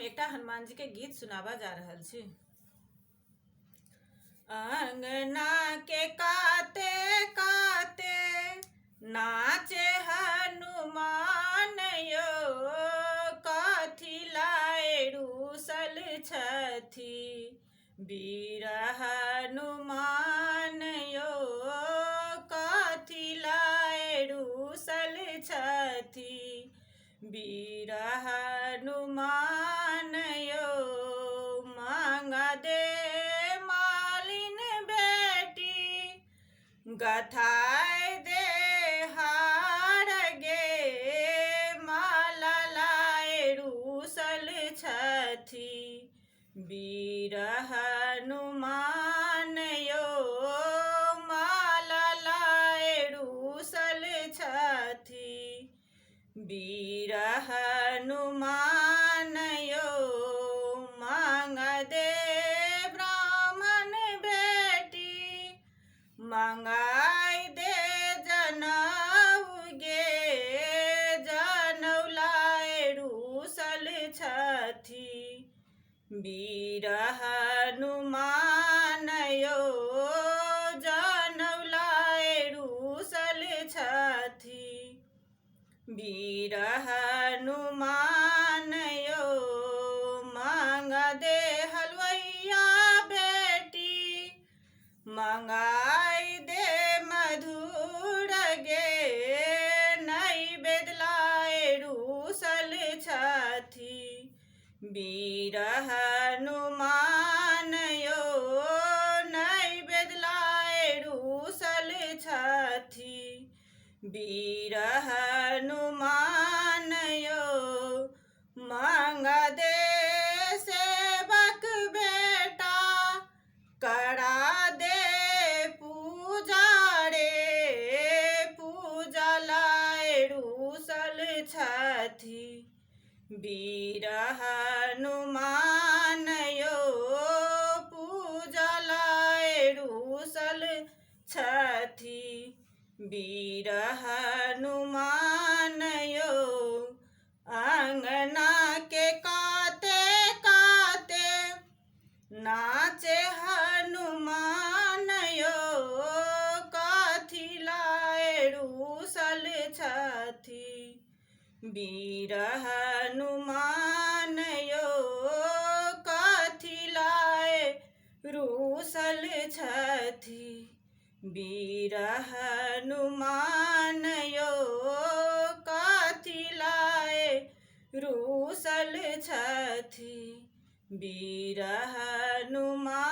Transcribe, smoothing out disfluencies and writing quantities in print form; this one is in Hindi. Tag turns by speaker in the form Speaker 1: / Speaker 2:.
Speaker 1: एकटा हनुमान जी के गीत सुनावा जा रहल छी। अंगना के काते काते नाचे हनुमान यो, कथी लाए रूसल छथि वीर हनुमान यो, कथी लाए रूसल छथि वीर हनुमान यो। मांगा दे मालिन बेटी, गथाय दे हार गे, माला लाए रूसल छथि वीर हनुमान यो, माला लाए रूसल छथि वीर हनुमान यो। मांगा दे ब्राह्मण बेटी, मंगाई दे जनऊ गे, जनऊ लाए रूसल छथि वीर हनुमान यो, जनऊ लाए रूसल छथि वीर हनुमान यो। मांगा दे हलवैया बेटी, मंगाई दे मधुर गे, नैवेद्य लाए रूसल छथि वीर हनुमान यो, नैवेद्य लाए रूसल छथि वीर हनुमान यो। मांगा दे सेवक बेटा, करा दे पूजा रे, पूजा लाए रूसल छथि वीर हनुमान यो, पूजा लाए रूसल छथि वीर हनुमान यो। अंगना के काते काते नाचे हनुमान यो, कथी लाए रूसल छथि वीर हनुमान यो, कथी लाए रूसल छथि वीर हनुमान यो, कथी लाए रूसल छथि वीर हनुमान।